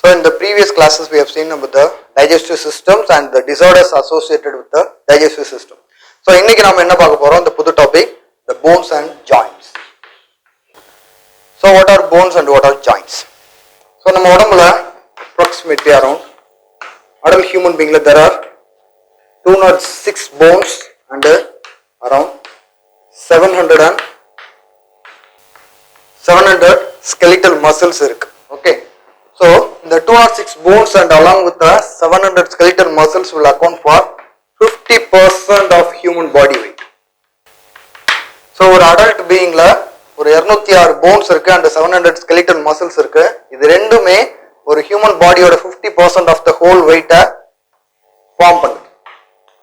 So in the previous classes we have seen about the digestive systems and the disorders associated with the digestive system. So இன்னைக்கு நாம என்ன பார்க்க போறோம் இந்த புது topic the bones and joints. So what are bones and what are joints? So நம்ம உடம்புல approximately around adult human being there are 206 bones and around 700 skeletal muscles இருக்கு. Okay. So the 206 bones and along with the 700 skeletal muscles will account for 50% of human body weight. So ஒரு adult beingல ஒரு 206 bones இருக்கு and 700 skeletal muscles இருக்கு. இது ரெண்டுமே ஒரு human bodyயோட 50% of the whole weight form பண்ணுது.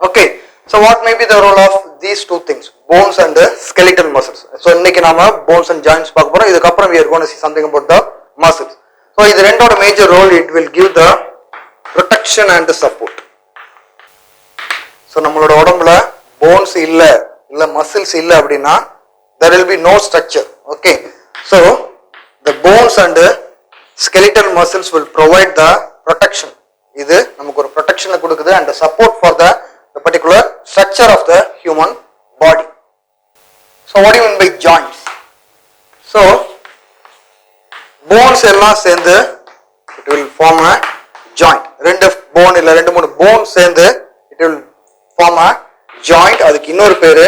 Okay. So what may be the role of these two things, bones and skeletal muscles? So இன்னைக்கு நாம bones and joints பார்க்க போறோம். இதுக்கு அப்புறம் we are going to see something about the muscles. So இது ரெண்டோட major role, it will give the protection and the support. So நம்மளோட உடம்புல bones இல்ல muscles இல்ல அப்படின்னா there will be no structure. Okay. So the bones and the skeletal muscles will provide the protection. இது நமக்கு ஒரு protection கொடுக்குது and the support for the particular structure of the human body. So what do you mean by joints? So bones எல்லாம் சேர்ந்து it will form a joint. ரெண்டு bone இல்ல ரெண்டு மூணு bones சேர்ந்து it will form a joint. அதுக்கு இன்னொரு பேரு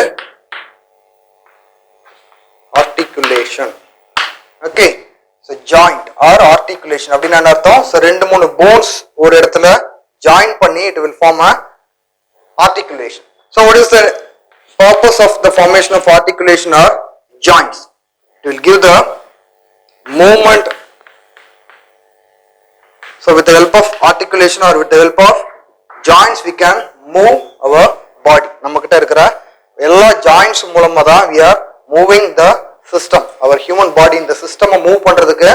articulation. Okay. So joint or articulation அப்படினா என்ன அர்த்தம்? So ரெண்டு மூணு bones ஒரு இடத்துல join பண்ணி it will form a articulation. So what is the purpose of the formation of articulation or joints? It will give the movement. So with the help of articulation or with the help of joints we can move our body. நம்மகிட்ட இருக்கிற எல்லா joints மூலமா தான் we are moving the system. Our human body இந்த system move பண்றதுக்கு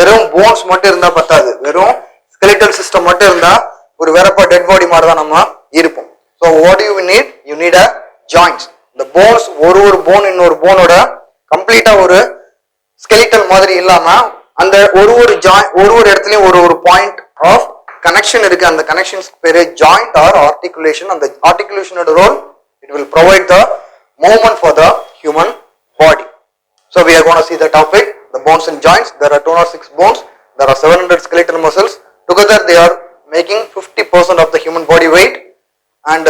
வெறும் bones மட்டும் இருந்தா பத்தாது. வெறும் skeletal system மட்டும் இருந்தா ஒரு வெறப்ப dead body மாதிரி தான் நம்ம இருப்போம். So what do you need? You need a joints. The bones ஒரு bone இன்னொரு போனோட கம்ப்ளீட்டா ஒரு skeletal மாதிரி இல்லாம அந்த ஒரு இடத்துலயும் ஒரு point of connection இருக்கு. அந்த connections பேரு joint or articulation. அந்த articulation ஓட role, it will provide the movement for the human body. So we are going to see the topic, the bones and joints. There are 206 bones, there are 700 skeletal muscles. Together they are making 50% of the human body weight. And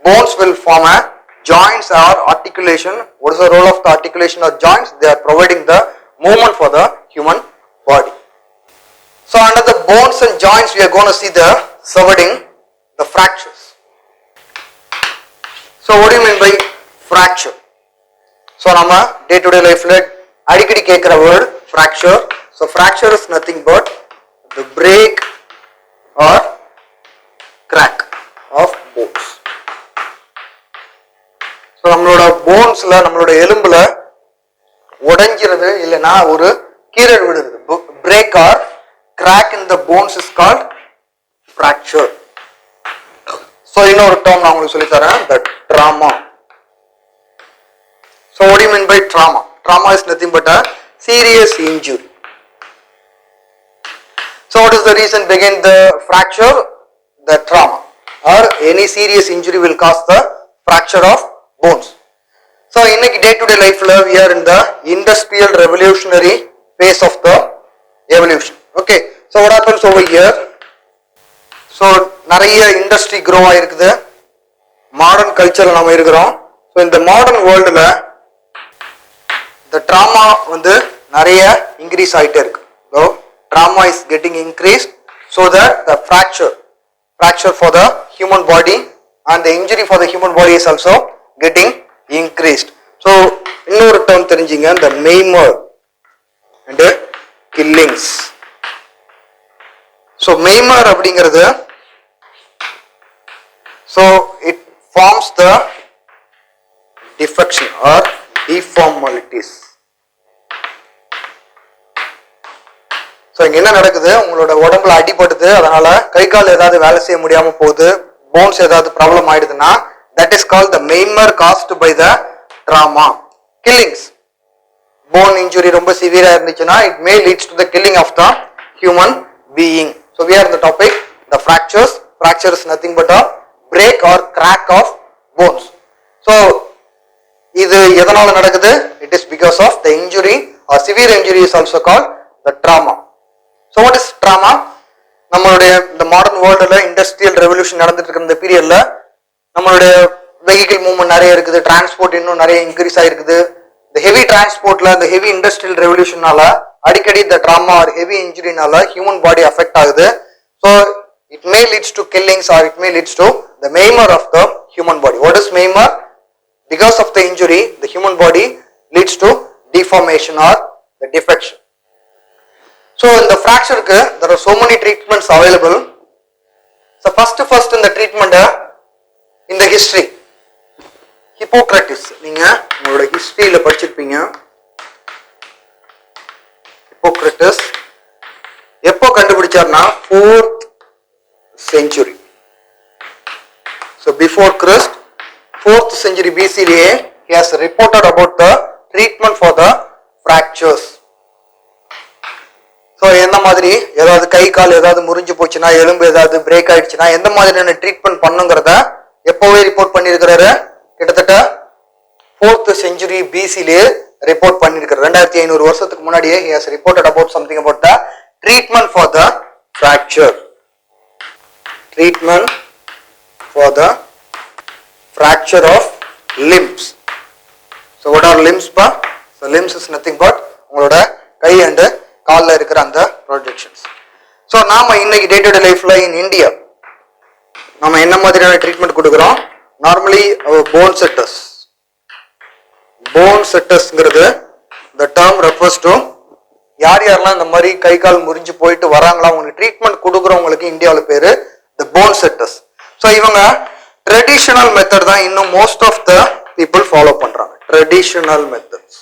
bones will form a joints or articulation. What is the role of the articulation or joints? They are providing the movement for the human body. So under the bones and joints we are going to see the subheading, the fractures. So what do you mean by fracture? So nama day to day life la adikadi kekra word fracture. So fracture is nothing but the break or crack of bones. So நம்மளோட bonesல நம்மளோட எலும்புல உடைஞ்சிருது இல்லனா ஒரு கீறல் விடுது, break or crack in the bones is called fracture. So இன்னொரு term நான் உங்களுக்கு சொல்லி தரேன், the trauma. So what do you mean by trauma? Trauma is nothing but a serious injury. So what is the reason behind the fracture? The trauma or any serious injury will cause the fracture of bones. So இன்னைக்கு day to day life we are in the industrial revolutionary phase of the evolution. Okay. So what happens over here? So நிறைய industry grow ஆயிருக்குது, modern culture நாம இருக்கிறோம். So in the modern world the trauma வந்து நிறைய increase ஆயிட்டே இருக்கு. So trauma is getting increased so that the fracture for the human body and the injury for the human body is also getting increased. So இன்னொரு term தெரிஞ்சிங்க, the maimer and killings. So maimer அப்படிங்கிறது, so it forms the defection or deformalities. So இங்க என்ன நடக்குது, உங்களோட உடம்புல அடிபடுது, அதனால கை கால் ஏதாவது வேலை செய்ய முடியாம போகுது, bones ஏதாவது ப்ராப்ளம் ஆயிடுதுன்னா that is called the maimer caused by the trauma. Killings, bone injury ரொம்ப சிவியரா இருந்துச்சுன்னா it may leads to the killing of the human being. So we are in the topic the fractures. Fracture is nothing but a break or crack of bones. So இது எதனால நடக்குது? It is because of the injury or severe injury is also called the trauma. So what is trauma? நம்மளுடைய இந்த modern வேர்ல்டுல industrial revolution நடந்துட்டு இருக்கிற இந்த பீரியட்ல நம்மளுடைய வெஹிக்கிள் மூவ்மெண்ட் நிறைய இருக்குது, டிரான்ஸ்போர்ட் இன்னும் நிறைய இன்க்ரீஸ் ஆயிருக்குது. இந்த ஹெவி டிரான்ஸ்போர்ட்ல இந்த ஹெவி இண்டஸ்ட்ரியல் ரெவல்யூஷனால அடிக்கடி இந்த ட்ராமா ஆர் ஹெவி இன்ஜுரினால ஹியூமன் பாடி அஃபெக்ட் ஆகுது. So it may leads to killings or it may leads to the maimer of the human body. What is maimer? Because of the injury, the human body leads to deformation or the defection. So in the fracture, there are so many treatments available. So first in the treatment, in the history, Hippocrates, நீங்க உங்களோட ஹிஸ்டரியில படிச்சிருப்பீங்க. Hippocrates எப்போ கண்டுபிடிச்சார்னா 4th century. So before Christ, 4th century BCE, he has reported about the treatment for the fractures. So எந்த மாதிரி ஏதாவது கை கால் ஏதாவது முறிஞ்சு போச்சுன்னா, எலும்பு ஏதாவது பிரேக் ஆயிடுச்சுன்னா எந்த மாதிரியான ட்ரீட்மெண்ட் பண்ணுங்கிறத எப்போவே ரிப்போர்ட் பண்ணியிருக்கிறாரு. கிட்டத்தட்ட 4th century BCE ரிப்போர்ட் பண்ணியிருக்கிறார். 2500 வருஷத்துக்கு முன்னாடியே he has reported about something about the treatment for the fracture. Treatment for the fracture of limbs. So what are limbs pa? So limbs is nothing but உங்களோட கை and கால்ல இருக்கிற அந்த projections. So நாம இன்னைக்கு day to day லைஃப்ல in India நம்ம என்ன மாதிரியான ட்ரீட்மெண்ட் கொடுக்குறோம்? Normally bone setters. போன் செட்டர்ஸ்ங்கிறது the term refers to யாரெல்லாம் இந்த மாதிரி கை கால் முறிஞ்சு போயிட்டு வராங்களா அவங்களுக்கு ட்ரீட்மெண்ட் கொடுக்குறவங்களுக்கு இந்தியாவில் பேரு the bone setters. ஸோ இவங்க ட்ரெடிஷனல் மெத்தட் தான் இன்னும் most of the people follow பண்றாங்க. Traditional methods.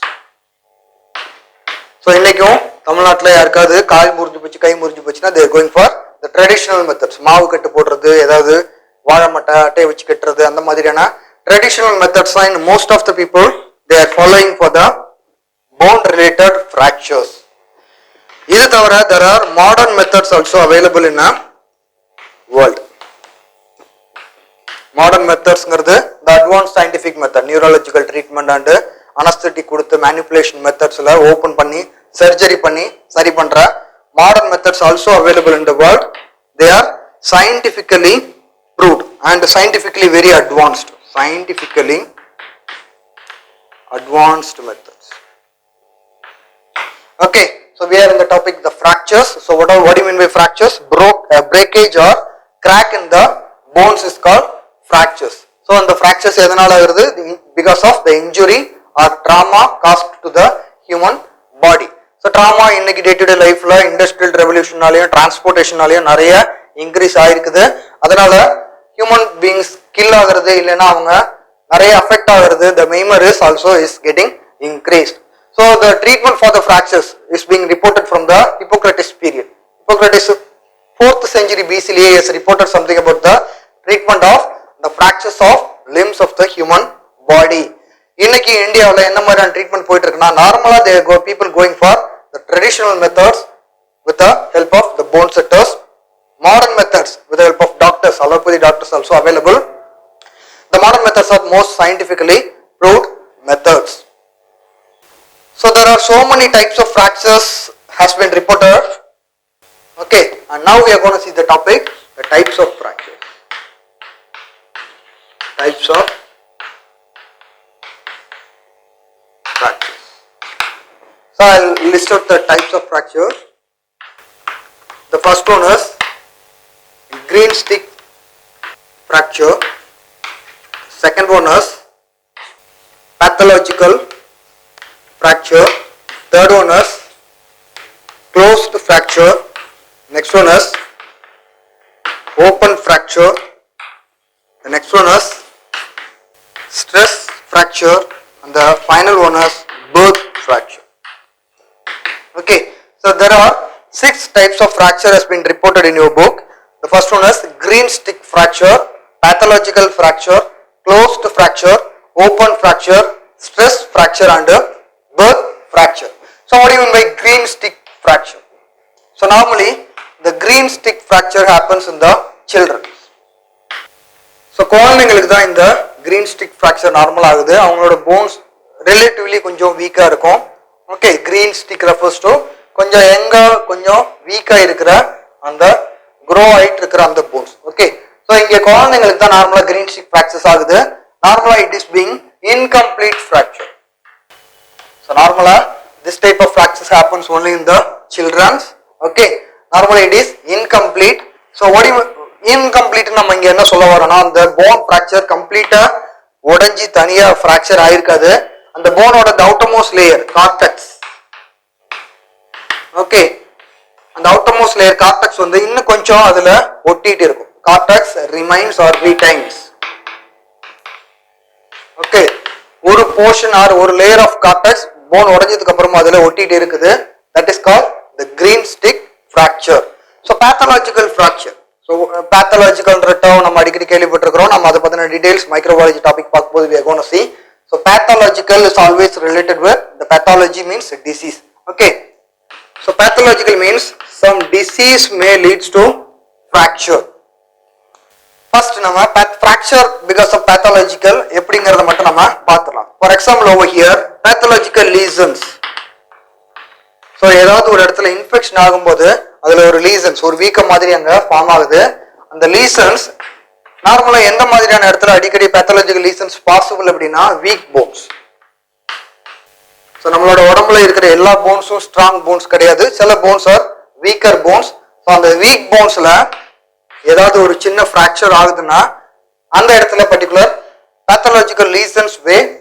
ஸோ இன்னைக்கும் தமிழ்நாட்டில் யாருக்காவது கால் முறிஞ்சு போச்சு கை முறிஞ்சு போச்சுன்னா there going for the traditional methods. மாவு கட்டு போடுறது, ஏதாவது வாழை மட்டை அட்டையை வச்சு கட்டுறது, அந்த மாதிரியான ட்ரெடிஷனல் மெத்தட்ஸ் தான் in most of the people they are following for the bone related fractures. இது தவிர there are modern methods also available in a world. Modern methodsங்கிறது the advanced scientific method, neurological treatment and anesthetic கொடுத்து manipulation methodsல open பண்ணி surgery பண்ணி சரி பண்ற modern methods also available in the world. They are scientifically proved and scientifically very advanced. Scientifically advanced methods. Okay, so we are in the topic the fractures. So what do you mean by fractures? Breakage or crack in the bones is called fractures. So the fractures எதனால வருது? Because of the injury or trauma caused to the human body. So trauma இன்னைக்கு day to day லைஃப்ல industrial ரெவல்யூஷனாலையும் டிரான்ஸ்போர்ட்டேஷனாலையும் நிறைய increase ஆயிருக்குது. அதனால human beings kill ஆகுறது இல்லைன்னா அவங்க நிறைய அஃபெக்ட் ஆகுறது. The memory is also is getting increased. So the treatment for the fractures is being reported from the Hippocrates period. Hippocrates 4th century BCE has reported something about the treatment of the fractures of limbs of the human body. இன்னைக்கு இந்தியாவில் என்ன மாதிரியான treatment போயிட்டு இருக்குன்னா நார்மலா they go people going for the traditional methods with the help of the bone setters. Modern methods with the help of doctors, allopathy doctors also available. The modern methods are most scientifically proved methods. So there are so many types of fractures has been reported. Okay, and now we are going to see the topic, the types of fractures. Types of fractures. So I'll list out the types of fractures. The first one is green stick fracture. Second one is pathological fracture. Third one is closed fracture. Next one is open fracture. The next one is stress fracture, and the final one is birth fracture. Okay, so there are 6 types of fracture has been reported in your book. The first one is green stick fracture, pathological fracture, closed fracture, open fracture, stress fracture and birth fracture. So what do you mean by green stick fracture? So normally the green stick fracture happens in the children. So குழந்தைங்களுக்கு தான் இந்த green stick fracture normal ஆகுது. அவங்களோட bones relatively கொஞ்சம் வீக்கா இருக்கும். Okay, green stick refers to கொஞ்சம் எங்கா கொஞ்சம் வீக்கா இருக்கிற அந்த grow ஆயிட்டு இருக்கிற அந்த bones. Okay, so இங்க குழந்தைங்களுக்கு தான் நார்மலா green stick fractures ஆகுது. நார்மலா it is being incomplete fracture. So normally this type of fractures happens only in the children's. Okay, normally it is incomplete. So what do you incomplete நம்ம இங்க என்ன சொல்ல வரோம்னா அந்த bone fracture complete உடைஞ்சி தனியா fracture ஆயிருக்காது. அந்த போனோட outermost layer cortex. Okay, அந்த outermost layer cortex வந்து இன்னும் கொஞ்சம் அதுல ஒட்டிட்டு இருக்கும். Cortex remains or retains. Okay, ஒரு portion or ஒரு layer of cortex bone உடைஞ்சதுக்கு அப்புறமா அதுல ஒட்டிட்டு இருக்குது. That is called the green stick fracture. So pathological fracture. So pathological term நம்ம அடிக்கடி கேள்விப்பட்டிருக்கிறோம். நம்ம அதை பத்தின details microbiology topic பார்க்கும்போது we are going to see. So pathological is always related with the pathology means disease. Okay, so pathological means some disease may leads to fracture. First நம்ம fracture because of pathological எப்படிங்கறத மட்டும் நம்ம பார்க்கலாம். For example over here pathological lesions. So ஏதாவது ஒரு இடத்துல infection ஆகும்போது அதுல ஒரு lesions ஒரு வீக்கம் மாதிரி அங்க ஃபார்ம் ஆகுது. அந்த lesions நார்மலா எந்த மாதிரியான இடத்துல அடிக்கடி pathological lesions பாசிபிள் அப்படின்னா weak bones. So நம்மளோட உடம்புல இருக்கிற எல்லா போன்ஸும் ஸ்ட்ராங் போன்ஸ் கிடையாது. சில bones are weaker bones. So அந்த வீக் போன்ஸ்ல ஏதாவது ஒரு சின்ன ஃப்ராக்சர் ஆகுதுன்னா அந்த இடத்துல particular pathological lesions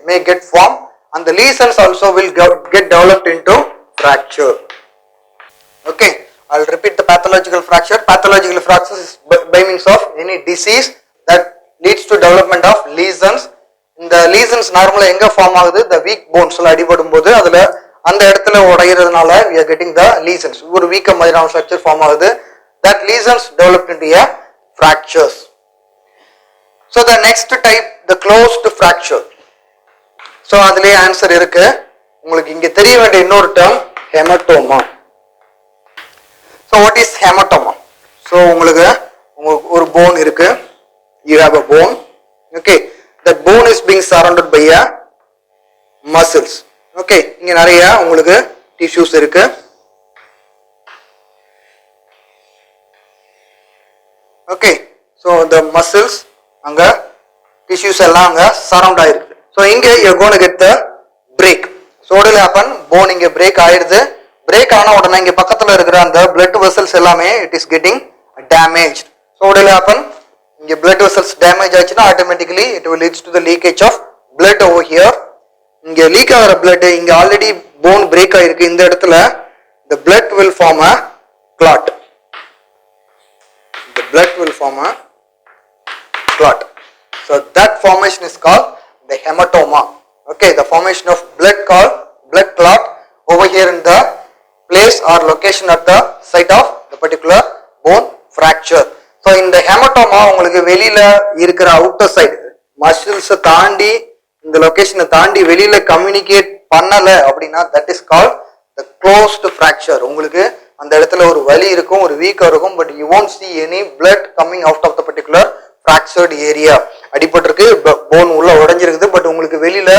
may get formed and the lesions also will get developed into fracture. Okay, I'll repeat the pathological fracture. Pathological fracture is by means of any disease that leads to development of lesions. இந்த lesions நார்மலா எங்க form ஆகுது? the weak bonesல அடிபடும் போது அதுல அந்த இடத்துல உடையிறதுனால we are getting the lesions. ஒரு வீக்க மாதிரியான ஸ்ட்ரக்சர் ஃபார்ம் ஆகுது. That lesions developed into a fractures. So the next type, the closed fracture. So அதுலயே ஆன்சர் இருக்கு. உங்களுக்கு இங்க தெரிய வேண்டிய இன்னொரு term hematoma. So what is hematoma? So உங்களுக்கு ஒரு bone இருக்கு. You have a bone. Okay, that bone is being surrounded by a muscles. Okay, இங்க நிறைய உங்களுக்கு tissues இருக்கு. Okay, so the muscles அங்க tissues எல்லாம் அங்க surround ஆயிருக்கு. So இங்க you're going to get the break. So what will happen? Bone இங்க break ஆயிருது. Break ஆன உடனே இங்க பக்கத்துல இருக்கிற அந்த blood vessels எல்லாமே it is getting damaged. So what will happen? இங்க blood vessels damage ஆச்சுன்னா automatically it will leads to the leakage of blood over here. இங்க லீக் ஆகிற blood இங்க ஆல்ரெடி bone break ஆயிருக்கு. இந்த இடத்துல the blood will form a clot. The blood will form a clot. So that formation is called the hematoma. Okay, the formation of blood called blood clot over here in the place or location at the site of the particular bone fracture. So in the hematoma உங்களுக்கு வெளியில இருக்கிற outer side muscles தாண்டி இந்த லொகேஷனை தாண்டி வெளியில communicate பண்ணல அப்படின்னா that is called the closed fracture. உங்களுக்கு அந்த இடத்துல ஒரு வலி இருக்கும், ஒரு வீக்கம் இருக்கும், but you won't see any blood coming out of the particular fractured area. அடிபட்டிருக்கு, போன் உள்ள உடைஞ்சிருக்குது, பட் உங்களுக்கு வெளியில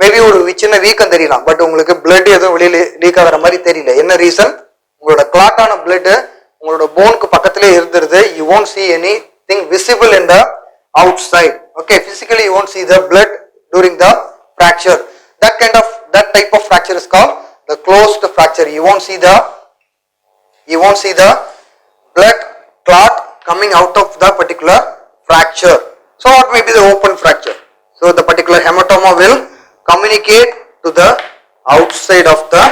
மேபி ஒரு சின்ன வீக்கம் தெரியலாம், பட் உங்களுக்கு பிளட் எதுவும் வெளியில லீக் ஆகிற மாதிரி தெரியல. என்ன ரீசன்? உங்களோட கிளாட்டான பிளட் உங்களோட போனுக்கு பக்கத்திலே இருந்துருது. you won't see anything visible in the outside. Okay, physically you won't see the blood during the fracture. That type of fracture is called the closed fracture. You won't see the blood clot coming out of the particular fracture. So what may be the open fracture? So the particular hematoma will communicate to the outside of the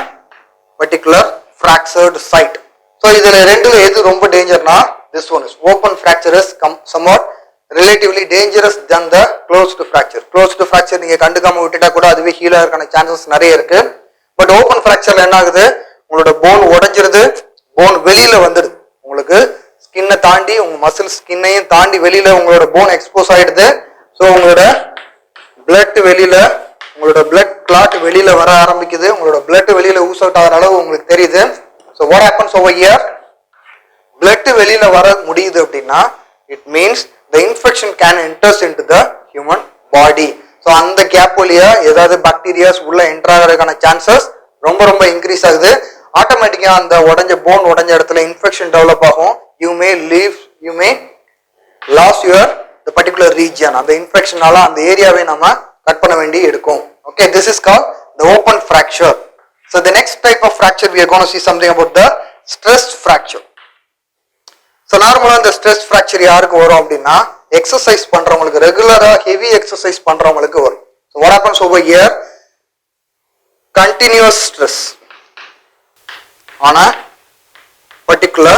particular fractured site. So இதுல ரெண்டுல எது ரொம்ப டேஞ்சர்னா this one is open fracture is somewhat relatively dangerous than the closed fracture. Closed fracture நீங்க கண்டுக்காம விட்டுட்டா கூட அதுவே heel ஆகிறதுக்கான சான்சஸ் நிறைய இருக்கு. பட் ஓப்பன் ஃப்ராக்சர்ல என்ன ஆகுது? உங்களோட போன் உடைஞ்சிருது, போன் வெளியில வந்துடுது. உங்களுக்கு ஸ்கின்னை தாண்டி உங்க மசில் ஸ்கின்னையும் தாண்டி வெளியில உங்களோட போன் எக்ஸ்போஸ் ஆயிடுது. ஸோ உங்களோட பிளட் வெளியில, உங்களோட பிளட் கிளாட் வெளியில வர ஆரம்பிக்குது. உங்களோட பிளட் வெளியில ஊஸ் அவுட் ஆகிற அளவு உங்களுக்கு தெரியுது. So what happens over here? blood வெளியில வர முடியுது அப்படின்னா it means the infection can enters into the human body. So அந்த கேப் வழியா ஏதாவது பாக்டீரியாஸ் உள்ள என்டர் ஆகிறதுக்கான சான்சஸ் ரொம்ப ரொம்ப இன்க்ரீஸ் ஆகுது. ஆட்டோமேட்டிக்கா அந்த உடஞ்ச போன் உடஞ்ச இடத்துல இன்ஃபெக்ஷன் டெவலப் ஆகும். You may lose your the particular region. அந்த இன்ஃபெக்ஷனால அந்த ஏரியாவை நம்ம கட் பண்ண வேண்டி இருக்கும். Okay, this is called the open fracture. So the next type of fracture we are going to see something about the stress fracture. So நார்மலா இந்த ஸ்ட்ரெஸ் ஃப்ராக்சர் யாருக்கு வரும் அப்படின்னா எக்ஸசைஸ் பண்றவங்களுக்கு, ரெகுலரா ஹெவி எக்ஸசைஸ் பண்றவங்களுக்கு வரும். So what happens over here? Continuous stress on a particular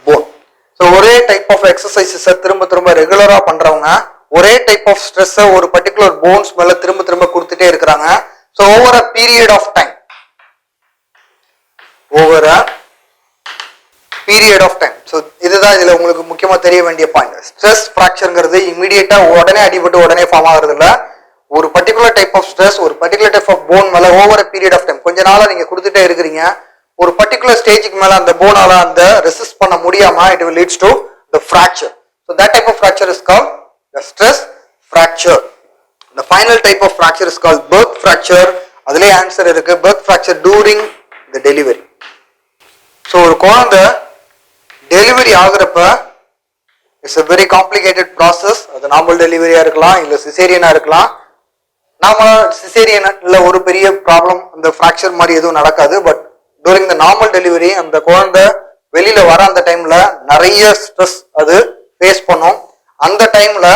bone. So ஒரே டைப் ஆஃப் எக்ஸசைசஸ் திரும்ப திரும்ப ரெகுலரா பண்றவங்க ஒரே டைப் ஆஃப் ஸ்ட்ரெஸ் ஒரு பர்டிகுலர் போன்ஸ் மேல திரும்ப திரும்ப கொடுத்துட்டே இருக்கிறாங்க. So over a period of time, so இதுதான் இதுல உங்களுக்கு முக்கியமா தெரிய வேண்டிய பாயிண்ட். ஸ்ட்ரெஸ் ஃப்ராக்சர்ங்கிறது இமீடியட்டா உடனே அடிபட்டு உடனே ஃபார்ம் ஆகுறது இல்ல. ஒரு பர்டிகுலர் டைப் ஆஃப் ஸ்ட்ரெஸ் ஒரு பர்டிகுலர் டைப் ஆஃப் போன் மேல ஓவர் பீரியட் ஆஃப் டைம், கொஞ்ச நாளா நீங்க கொடுத்துட்டே இருக்கிறீங்க. ஒரு பர்டிகுலர் ஸ்டேஜுக்கு மேல அந்த போனால அந்த ரெசிஸ்ட் பண்ண முடியாம it will leads to the fracture. So that type of fracture is called the stress fracture. The final type of fracture is called birth fracture. அதுலயே ஆன்சர் இருக்கு, birth fracture during the delivery. So ஒரு குழந்தை delivery ஆகுறப்ப it's a very complicated process. அது normal டெலிவரியா இருக்கலாம் இல்ல சிசேரியனா இருக்கலாம். நாம சிசேரியன்ல ஒரு பெரிய ப்ராப்ளம் அந்த ஃப்ராக்சர் மாதிரி எதுவும் நடக்காது. But during the normal delivery அந்த குழந்தை வெளியில வர அந்த டைம்ல நிறைய ஸ்ட்ரெஸ் அது ஃபேஸ் பண்ணும். அந்த டைம்ல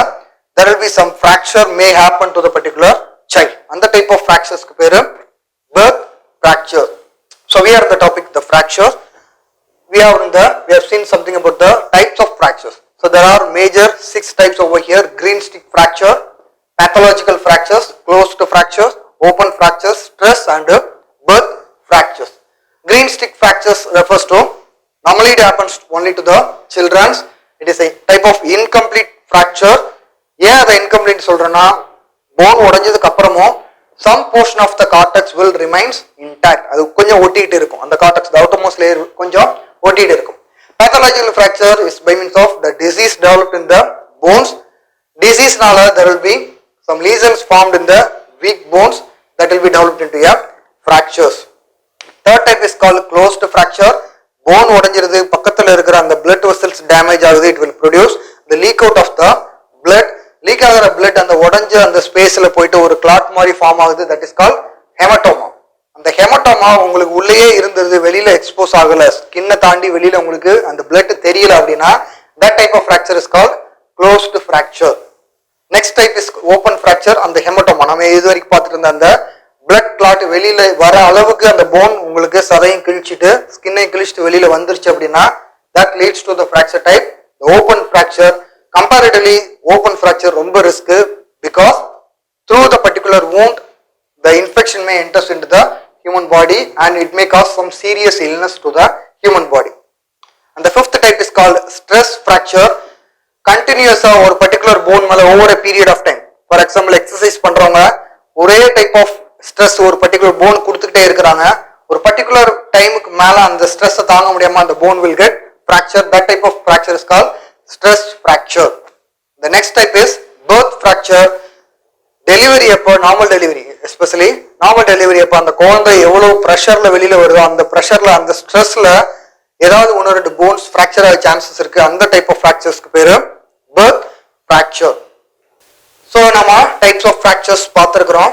there will be some fracture may happen to the particular child. அந்த type of fractures க்கு பேரு birth fracture. So we are in the topic the fracture. We have seen something about the types of fractures. So there are major 6 types over here: green stick fracture, pathological fractures, closed fractures, open fractures, stress and birth fractures. Green stick fractures refers to, normally it happens only to the children. It is a type of incomplete fracture. ஏன் அதை incomplete சொல்றேன்னா, phone உடைஞ்சதுக்கு அப்புறமும் some portion of the cortex will remains intact. அது கொஞ்சம் ஒட்டிட்டு இருக்கும். அந்த cortex, the outermost layer கொஞ்சம் ஒட்டிட்டு இருக்கும். Pathological fracture is by means of the disease developed in the bones. Disease-னால there will be some lesions formed in the weak bones that will be developed into a fractures. Third type is called closed fracture. Bone உடைஞ்சிருது, பக்கத்துல இருக்கிற அந்த blood vessels damage ஆகுது, it will produce the leak out of the blood. Leak ஆகிற blood அந்த உடஞ்ச அந்த ஸ்பேஸ்ல போயிட்டு ஒரு கிளாட் மாதிரி ஃபார்ம் ஆகுது, தட் இஸ் கால்ட் ஹெமட்டோமா. அந்த ஹெமட்டோமா உங்களுக்கு உள்ளேயே இருந்தது, வெளியில எக்ஸ்போஸ் ஆகல, ஸ்கின்னை தாண்டி வெளியில உங்களுக்கு அந்த பிளட் தெரியல அப்படின்னா that type of fracture is called closed fracture. Next type is open fracture. அந்த ஹெமட்டோமா நம்ம இது வரைக்கும் பார்த்துட்டு இருந்த அந்த பிளட் கிளாட் வெளியில வர அளவுக்கு அந்த போன் உங்களுக்கு சதையும் கிழிச்சிட்டு ஸ்கின்னையும் கிழிச்சிட்டு வெளியில வந்துருச்சு அப்படின்னா that leads to the fracture type open fracture. Comparatively, open fracture ரொம்ப risk because through the particular wound, the infection may enter into the human body and it may cause some serious illness to the human body. And the fifth type is called stress fracture. Continuous ஒரு particular bone மேல over a period of time. For example, exercise பண்றவங்க ஒரே type of stress ஒரு particular bone கொடுத்துக்கிட்டே இருக்கிறாங்க. ஒரு particular டைமுக்கு மேல அந்த stress தாங்க முடியாம அந்த bone will get fracture. That type of fracture is called stress fracture. The next type is birth fracture. Delivery அப்போ normal delivery, especially normal delivery அப்போ அந்த குழந்தை எவ்வளவு ப்ரெஷர்ல வெளியில வருதோ அந்த ப்ரெஷர்ல அந்த ஸ்ட்ரெஸ்ல ஏதாவது 1-2 போன்ஸ் ஃப்ராக்சர் ஆக சான்சஸ் இருக்கு. அந்த டைப் ஆஃப் ஃப்ராக்சர்ஸ்க்கு பேரு birth fracture. ஸோ நம்ம டைப்ஸ் ஆஃப் ஃப்ராக்சர்ஸ் பார்த்துருக்கிறோம்.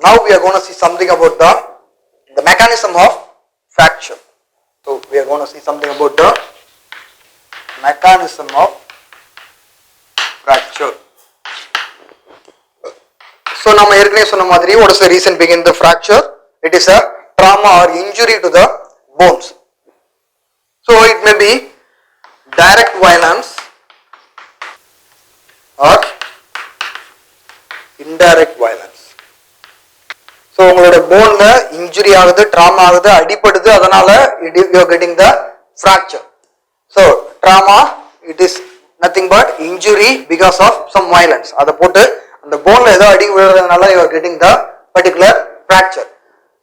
Now we are going to see something about the mechanism of fracture. So we are going to see something about the mechanism of fracture. So நம்ம ஏற்கனவே சொன்ன மாதிரி what is the reason behind the fracture? It is a trauma or injury to the bones. So it may be direct violence or indirect violence. So உங்களோட போன்ல injury ஆகுது, drama ஆகுது, அடிபடுது, அதனால you are getting the fracture. So trauma, it is nothing but injury because of some violence. அதை போட்டு அந்த போன்ல ஏதோ அடி விழுறதுனால you are getting the particular fracture.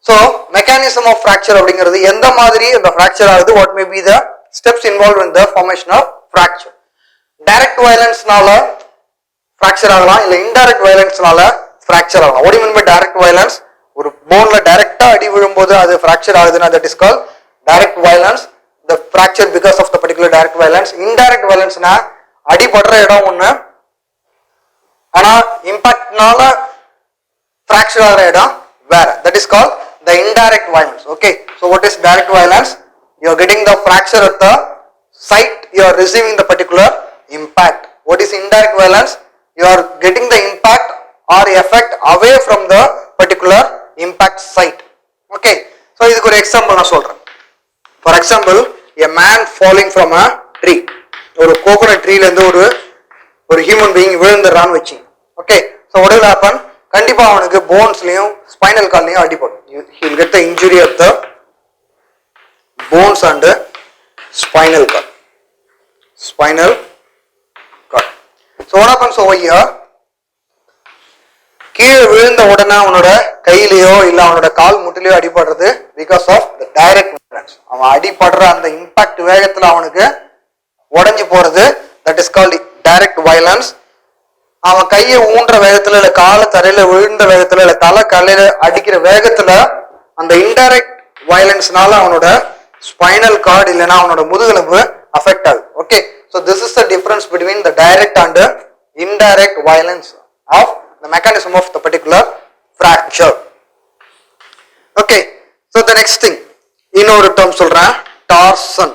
So mechanism of fracture அப்படிங்கிறது எந்த மாதிரி அந்த fracture ஆகுது, what may be the steps involved in the formation of fracture. Direct violence நால fracture ஆகலாம், இல்ல indirect violence நால fracture ஆகலாம். What do you mean by direct violence? ஒரு போன்ல டைரக்டா அடி விழும்போது அது fracture ஆகுதுன்னா that is called direct violence. The fracture because of the particular direct violence. Indirect violence னா அடி படுற இடம் ஒண்ணு, ஆனா இம்பாக்ட்னால fracture ஆகிற இடம் வேற. That is called the indirect violence. Okay, so what is direct violence? You are getting the fracture at the site you are receiving the particular impact. What is indirect violence? You are getting the impact or effect away from the particular impact site. Okay, so இதுக்கு ஒரு example நான் சொல்றேன். For example, a man falling from a tree. ஒரு coconut ட்ரீல இருந்து ஒரு human being விழுந்துறான்னு வச்சிங்க. Okay, so what will happen? கண்டிப்பா அவனுக்கு போன்ஸ்லயும் ஸ்பைனல் கார்ட்லயும் அடிபடும். He will get the injury at the bones and spinal cord. Spinal cord. So what happens over here? கீழே விழுந்த உடனே அவனோட கையிலயோ இல்ல அவனோட கால் முட்டிலையோ அடிபடுறது பிகாஸ் ஆஃப் த டைரக்ட் விலன்ஸ். அவன் அடிபடுற அந்த இம்பாக்ட் வேகத்துல அவனுக்கு உடஞ்சி போறது, that is called direct violence. அவன் கையை ஊன்ற வேகத்துல இல்ல காலை தரையில விழுந்த வேகத்துல இல்ல தலை கலையில அடிக்கிற வேகத்துல அந்த இன்டைரக்ட் வயலன்ஸ்னால அவனோட ஸ்பைனல் கார்டு இல்லைன்னா அவனோட முதுகெலும்பு அஃபெக்ட் ஆகுது. Okay, so this is the difference between the direct and indirect violence of the mechanism of the particular fracture. Okay, so the next thing, இன்னொரு term சொல்றேன், torsion.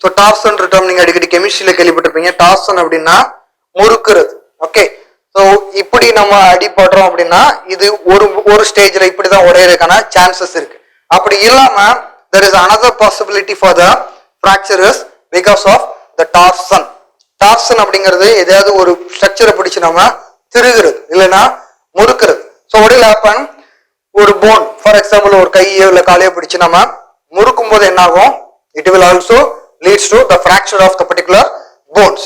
So torsion term நீங்க அடிக்கடி கெமிஸ்ட்ரியில கேள்விப்பட்டிருப்பீங்க. torsion அப்படின்னா முறுக்குறது. Okay, so இப்படி நம்ம அடிபடுறோம் அப்படின்னா இது ஒரு ஸ்டேஜ்ல இப்படிதான் உடையறதுக்கான சான்சஸ் இருக்கு. அப்படி இல்லாம there is another possibility for the fracture is because of the torsion. Torsion அப்படிங்கிறது எதையாவது ஒரு ஸ்ட்ரக்சரை பிடிச்சு நம்ம திருகிறது இல்லைன்னா முறுக்கிறது. So what will happen? ஒரு போன் ஃபார் எக்ஸாம்பிள் ஒரு கையோ இல்லை காலையோ பிடிச்சு நம்ம முறுக்கும் போது என்ன ஆகும்? It will also leads to the fracture of the particular bones.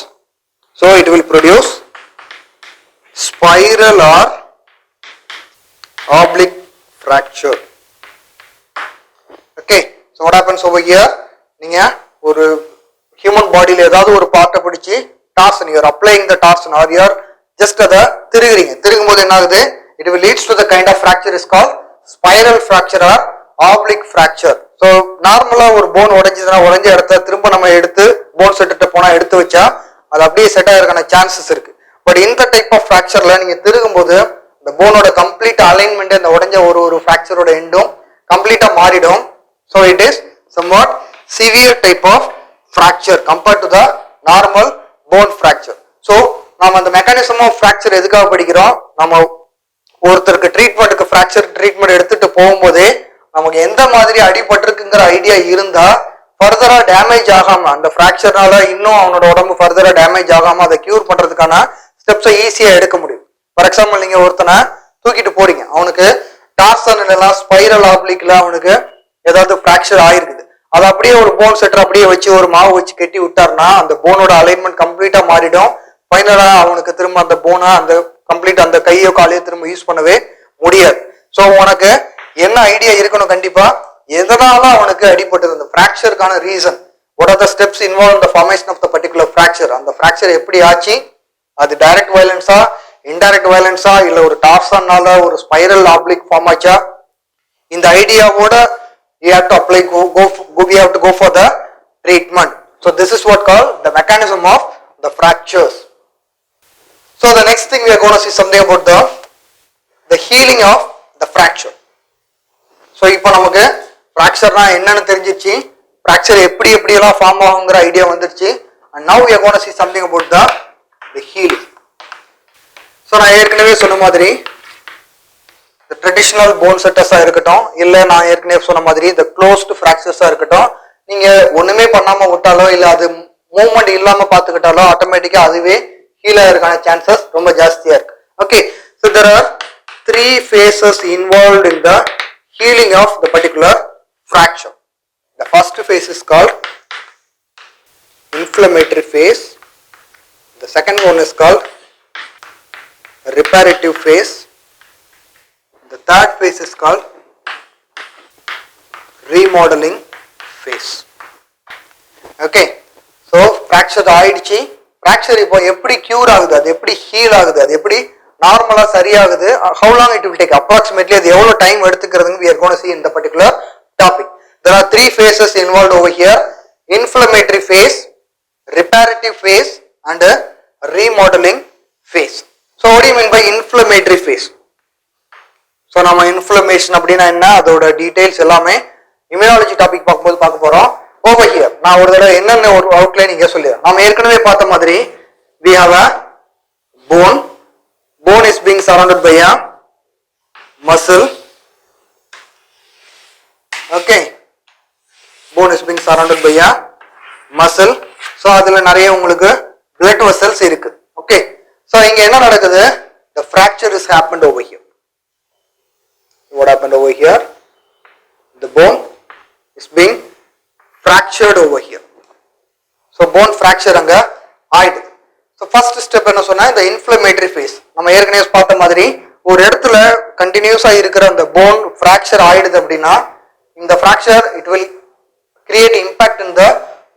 So it will produce spiral or oblique fracture. Okay, so what happens over here? நீங்க ஒரு ஹியூமன் பாடியில ஏதாவது ஒரு பார்ட்டை பிடிச்சி torsion, you're applying the torsion or you're just அதை திருகுறீங்க. திருகும் போது என்ன ஆகுது? It will leads to the kind of fracture is called spiral fracture or oblique fracture. So நார்மலா ஒரு போன் உடைஞ்சதுன்னா உடைஞ்ச இடத்த திரும்ப நம்ம எடுத்து போன் செட்டுட்டு போனா எடுத்து வச்சா அது அப்படியே செட் ஆகிறதுக்கான சான்சஸ் இருக்கு. பட் இந்த டைப் ஆஃப் ஃப்ராக்சர்ல நீங்க திருகும் போது இந்த போனோட கம்ப்ளீட் அலைன்மெண்ட் இந்த உடைஞ்ச ஒரு ஃப்ராக்சரோட எண்டும் கம்ப்ளீட்டா மாறிடும். So it is somewhat severe type of fracture compared to the normal bone fracture. So நாம அந்த mechanism of fracture எதுக்காக படிக்கிறோம்? நம்ம ஒருத்தருக்கு ட்ரீட்மெண்ட்டுக்கு ஃப்ராக்சர் ட்ரீட்மெண்ட் எடுத்துட்டு போகும்போதே நமக்கு எந்த மாதிரி அடிபட்டிருக்குங்கிற ஐடியா இருந்தா ஃபர்தரா டேமேஜ் ஆகாம அந்த ஃப்ராக்சர்னால இன்னும் அவனோட உடம்பு ஃபர்தரா டேமேஜ் ஆகாம அதை கியூர் பண்றதுக்கான ஸ்டெப்ஸை ஈஸியா எடுக்க முடியும். ஃபார் எக்ஸாம்பிள் நீங்க ஒருத்தனை தூக்கிட்டு போறீங்க, அவனுக்கு டார்சன் இல்லைன்னா ஸ்பைரல் ஆப்ளிக்ல அவனுக்கு ஏதாவது ஃப்ராக்சர் ஆயிருக்குது, அது அப்படியே ஒரு போன் செட்டர் அப்படியே வச்சு ஒரு மாவு வச்சு கட்டி விட்டாருன்னா அந்த போனோட அலைன்மெண்ட் கம்ப்ளீட்டா மாறிடும். ஃபைனலா அவனுக்கு திரும்ப அந்த போனை அந்த கம்ப்ளீட் அந்த கையோ காலையோ திரும்ப யூஸ் பண்ணவே முடியாது. ஸோ உனக்கு என்ன ஐடியா இருக்கணும்? கண்டிப்பா எதனால அவனுக்கு அடிபட்டது, அந்த ஃப்ராக்சருக்கான reason, what are the steps involve in the formation of the particular fracture, அந்த ஃப்ராக்சர் எப்படி ஆச்சு, அது டைரக்ட் வயலன்ஸா இன்டைரக்ட் வயலன்ஸா இல்ல ஒரு டார்சன்னால ஒரு ஸ்பைரல் ஆப்ளிக் ஃபார்ம் ஆச்சா, இந்த ஐடியாவோட you have to apply we have to go for the treatment. So this is what called the mechanism of the fractures. So the next thing we are going to see something about the healing of the fracture. So இப்போ நமக்கு fractureனா என்னன்னு தெரிஞ்சிச்சு, fracture எப்படி எல்லாம் form ஆகுங்கிற idea வந்துருச்சு, and now we are going to see something about the healing. So நான் ஏற்கனவே சொன்ன மாதிரி ட்ரெடிஷனல் போன் செட்டர்ஸா இருக்கட்டும் இல்ல நான் ஏற்கனவே சொன்ன மாதிரி இந்த க்ளோஸ்டு ஃப்ராக்சர்ஸா இருக்கட்டும், நீங்க ஒண்ணுமே பண்ணாம விட்டாலோ இல்ல அது மூவ்மெண்ட் இல்லாம பாத்துக்கிட்டாலோ ஆட்டோமேட்டிக்கா அதுவே ஹீல் ஆகிறதுக்கான சான்சஸ் ரொம்ப ஜாஸ்தியா இருக்கு. Okay, so there are 3 phases involved in the healing of the particular fracture. The first phase is called inflammatory phase. The second one is called reparative phase. The third phase is called remodeling phase. Okay, so fracture ஆயிடுச்சு. Fracture இப்போ எப்படி cure ஆகுது, அது எப்படி heel ஆகுது, அது எப்படி நார்மலா சரியாகுது, how long it will take approximately, அது எவ்வளவு time எடுத்துக்கிறதுன்னு we are going to see in the particular topic. There are three phases involved over here: inflammatory phase, reparative phase and a remodeling phase. So what do you mean by inflammatory phase? So நம்ம inflammation அப்படின்னா என்ன, அதோட details எல்லாமே immunology topic பார்க்கும்போது பார்க்க போறோம். over here நான் ஒரு தடவை என்னென்ன ஒரு அவுட்லைன் இங்க சொல்லிடுறேன். நாம ஏற்கனவே பார்த்த மாதிரி we have a bone is being surrounded by a muscle. Okay, bone is being surrounded by a muscle. so அதுல நிறைய உங்களுக்கு blood vessels இருக்கு. okay, so இங்க என்ன நடக்குது, the fracture is happened over here. what happened over here, the bone is being fractured over here. so bone fracture அங்க ஆயிடுது. so first step என்ன சொன்னா, இந்த inflammatory phase. நம்ம ஏற்கனவே பார்த்த மாதிரி ஒரு இடத்துல கண்டினியூஸா இருக்கிற அந்த bone fracture ஆயிடுது அப்படின்னா, இந்த fracture it will create impact in the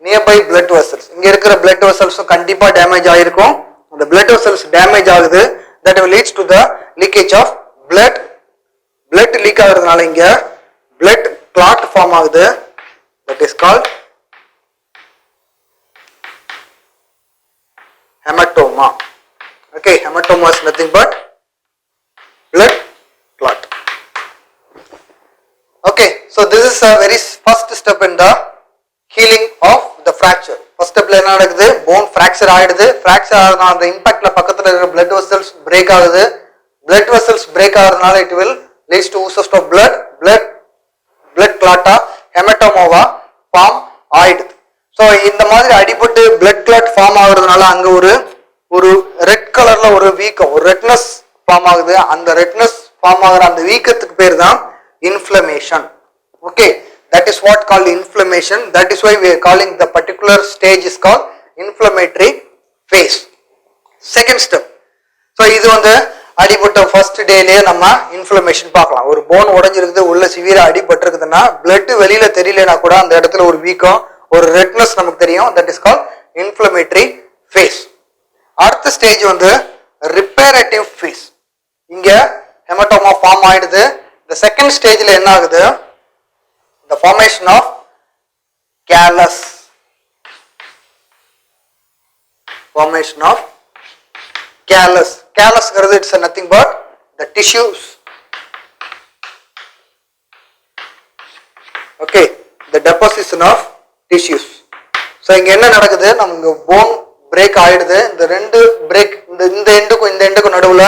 nearby blood vessels. இங்க இருக்கிற blood vessels கண்டிப்பா டேமேஜ் ஆயிருக்கும். அந்த blood vessels டேமேஜ் ஆகுது, that will leads to the leakage of blood leak ஆகுறதுனால இங்க blood clot form ஆகுது, that is called hematoma. okay, hematoma is nothing but blood clot. okay, so this is a very first step in the healing of the fracture. first step la enna nadukudhu, bone fracture ஆயிடுது. fracture ஆகுறதுனால அந்த impactல பக்கத்துல இருக்கிற blood vessels break ஆகுது. blood vessels break ஆகுறதுனால it will leads to oozes of blood clot hematoma form ஆயிடுது. So இந்த மாதிரி அடிபட்டு blood clot ஃபார்ம் ஆகுறதுனால அங்க ஒரு ரெட் கலர்ல ஒரு வீக்கம், ஒரு ரெட்னஸ் ஃபார்ம் ஆகுது. அந்த ரெட்னஸ் ஃபார்ம் ஆகுற அந்த வீக்கத்துக்கு பேர் தான் inflammation. Okay, that is what called inflammation. that is why we are calling the particular stage is called inflammatory phase. second step, so இது அடிபட்ட ஃபர்ஸ்ட் டேலயே நம்ம இன்ஃப்ளமேஷன் பார்க்கலாம். ஒரு போன் உடைஞ்சிருக்குது, உள்ள சிவியரா அடிபட்டு இருக்குதுன்னா பிளட் வெளியில தெரியலனா கூட அந்த இடத்துல ஒரு வீக்கம், ஒரு ரெட்னஸ் நமக்கு தெரியும். That is called inflammatory phase. அடுத்த ஸ்டேஜ் ரிப்பேரேட்டிவ் ஃபேஸ். இங்க ஹெமட்டோமா ஃபார்ம் ஆயிடுது. இந்த செகண்ட் ஸ்டேஜ்ல என்ன ஆகுது, the formation of callus. formation of callus. callus ங்கிறது it's nothing but the tissues. okay, the deposition of tissues. so இங்க என்ன நடக்குது, நமக்கு bone break ஆயிடுது. இந்த ரெண்டு பிரேக், இந்த எண்டுக்கும் இந்த எண்டுக்கும் நடுவுல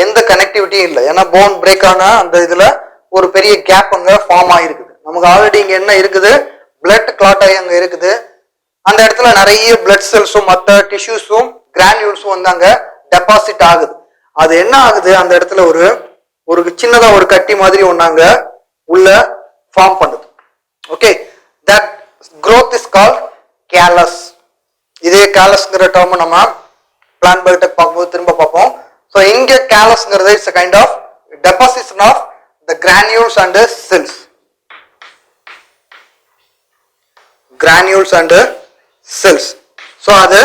எந்த கனெக்டிவிட்டியும் இல்லை. ஏன்னா போன் பிரேக் ஆனா அந்த இதுல ஒரு பெரிய கேப் அங்க ஃபார்ம் ஆயிருக்குது. நமக்கு ஆல்ரெடி இங்க என்ன இருக்குது, பிளட் கிளாட் ஆகி அங்க இருக்குது. அந்த இடத்துல நிறைய பிளட் செல்ஸும் மற்ற டிஷ்யூஸும் கிரானியூல்ஸும் அங்க டெபாசிட் ஆகுது. அது என்ன ஆகுது, அந்த இடத்துல ஒரு சின்னதா ஒரு கட்டி மாதிரி ஒன்னாங்க உள்ள ஃபார்ம் பண்ணுது. Okay, that growth is called callus. இதே காலஸ்ங்கிற டேர்ம் நம்ம பிளான் பயோடெக் பார்க்கும்போது திரும்ப பார்ப்போம். ஸோ இங்க காலஸ்ங்கிறது it's kind of deposition of the granules and cells. Granules and cells. So அது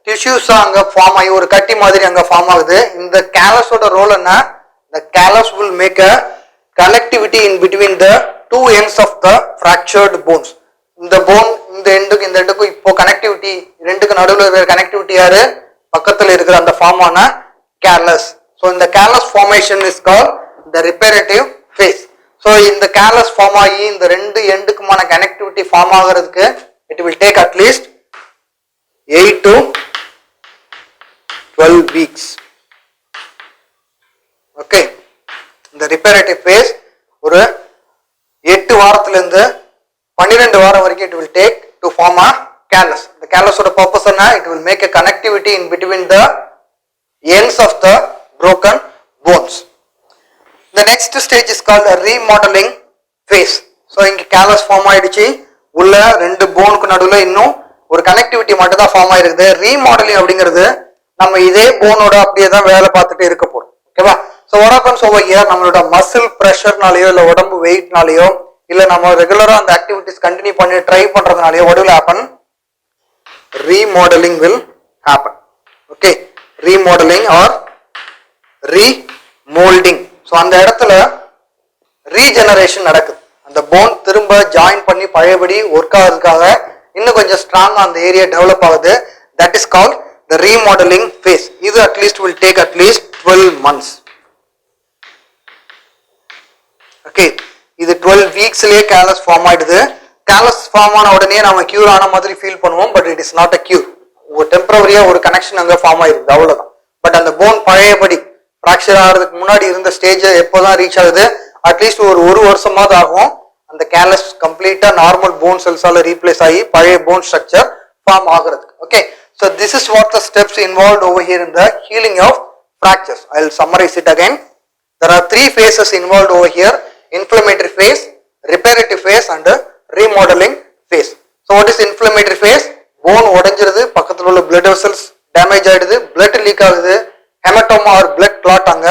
டிஷ்யூஸா அங்க ஃபார்ம் ஆகி ஒரு கட்டி மாதிரி அங்க ஃபார்ம் ஆகுது. இந்த காலஸோட ரோல் என்ன, the callus will make a connectivity in between the two ends of the fractured bones. இந்த போன் இந்த எண்டுக்கு இப்போ கனெக்டிவிட்டி, ரெண்டுக்கு நடுவில் இருக்கிற கனெக்டிவிட்டி யாரு, பக்கத்துல இருக்கிற அந்த ஃபார்ம் ஆன callus. ஸோ இந்த callus formation is called the reparative phase. So இந்த callus ஃபார்ம் ஆகி இந்த ரெண்டு எண்டுக்குமான கனெக்டிவிட்டி ஃபார்ம் ஆகிறதுக்கு it will take at least 8 to 12 weeks. Okay, இந்த ரிப்பேரேட்டிவ் ஃபேஸ் ஒரு 8 வாரத்துல இருந்து 12 வாரம் வரைக்கும் it will take to form a callus. The callus ஓட purpose என்ன, it will make a connectivity in between the ends of the broken bones. The next stage is called a remodeling phase. So இங்க callus form ஆயிடுச்சு, உள்ள ரெண்டு போனுக்கு நடுவுல இன்னும் ஒரு கனெக்டிவிட்டி மட்டும் தான் ஃபார்ம் ஆயிருக்குது. ரீமாடலிங் அப்படிங்கிறது நம்ம இதே போனோட அப்படியே தான் வேலை பார்த்துட்டு இருக்க போறோம். ஓகேவா? So what happens over here, நம்மளோட மசில் ப்ரெஷர்னாலேயோ இல்லை உடம்பு வெயிட்னாலேயோ இல்லை நம்ம ரெகுலரா அந்த ஆக்டிவிட்டிஸ் கண்டினியூ பண்ணி try பண்றதுனாலயோ what will happen, remodeling will happen. Okay, remodeling or remolding. So அந்த இடத்துல ரீஜெனரேஷன் நடக்குது. அந்த போன் திரும்ப ஜாயின் பண்ணி பழையபடி ஒர்க் ஆகிறதுக்காக இன்னும் கொஞ்சம் ஸ்ட்ராங்கா அந்த ஏரியா டெவலப் ஆகுது. That is called the remodelling phase. இது at least will take at least 12 months. Okay, இது 12 வீக்ஸ்லயே கேலஸ் ஃபார்ம் ஆயிடுது. கேலஸ் ஃபார்ம் ஆன உடனே நம்ம கியூர் ஆன மாதிரி ஃபீல் பண்ணுவோம். But it is not a cure. ஒரு டெம்பரரியா ஒரு கனெக்ஷன் அங்க ஃபார்ம் ஆயிருது, அவ்வளவுதான். பட் அந்த போன் பழையபடி ஃப்ராக்சர் ஆகிறதுக்கு முன்னாடி இருந்த ஸ்டேஜ் எப்போதான் ரீச் ஆகுது, அட்லீஸ்ட் ஒரு வருஷமாவது ஆகும் அந்த கேலஸ் கம்ப்ளீட்டா நார்மல் போன் செல்ஸால ரீப்ளேஸ் ஆகி பழைய போன் ஸ்ட்ரக்சர் ஃபார்ம் ஆகுறதுக்கு. Okay, so this is what the steps involved over here in the healing of fractures. I will summarize it again. There are 3 phases involved over here: inflammatory phase, reparative phase and remodeling phase. So what is inflammatory phase? Bone உடைஞ்சிருது, பக்கத்துல உள்ள blood vessels damage ஆயிடுது, blood league ஆகுது, haematoma R blood clot அங்க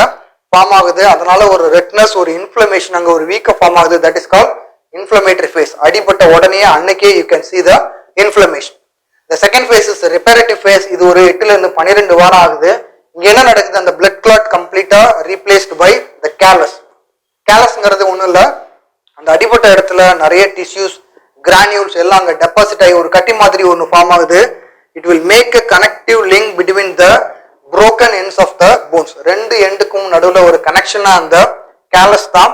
form ஆகுது. அதனால ஒரு redness, ஒரு inflammation, அங்க ஒரு வீக்க ஃபார்ம் ஆகுது. That is called inflammatory phase. அடிபட்ட உடனே அன்னைக்கே you can see the inflammation. The second phase is reparative phase. இது ஒரு 8 ல இருந்து 12 வாரம் ஆகுது. இங்க என்ன நடக்குது, அந்த blood clot கம்ப்ளீட்டா replaced by the callus. கேலஸ்ங்கிறது ஒண்ணும் இல்ல, அந்த அடிபட்ட இடத்துல நிறைய டிஷ்யூஸ், கிரானியூல்ஸ் எல்லாம் அங்க டெபாசிட் ஆகி ஒரு கட்டி மாதிரி ஒன்று ஃபார்ம் ஆகுது. It will make a connective link between the broken ends of the bones. 2 எண்டுக்கும் நடுவுல ஒரு கனெக்ஷனா அந்த கேலஸ் தான்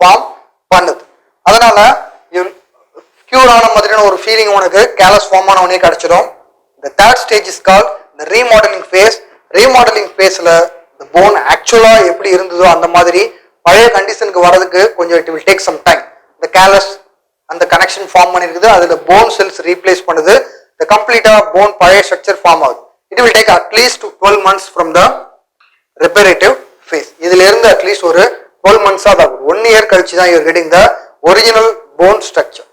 ஃபார்ம் பண்ணுது. அதனால கியூர் ஆன மாதிரியான ஒரு ஃபீலிங் உனக்கு கேலஸ் ஃபார்ம் ஆன உடனே கிடைச்சிடும். The third stage is called the remodeling phase. remodeling phaseல the bone ஆக்சுவலா எப்படி இருந்ததோ அந்த மாதிரி பழைய கண்டிஷனுக்கு வரதுக்கு கொஞ்சம் it will take some time. the callus அந்த கனெக்ஷன் ஃபார்ம் பண்ணிருக்குது, அதுல போன் செல்ஸ் ரீப்ளேஸ் பண்ணுது, the கம்ப்ளீட்டா போன் பழைய ஸ்ட்ரக்சர் ஃபார்ம் ஆகுது. it will take at least 12 months from the reparative phase. இதுல இருந்து அட்லீஸ்ட் ஒரு 12 months ஆகும், 1 year கழிச்சு தான் you are getting the original bone structure.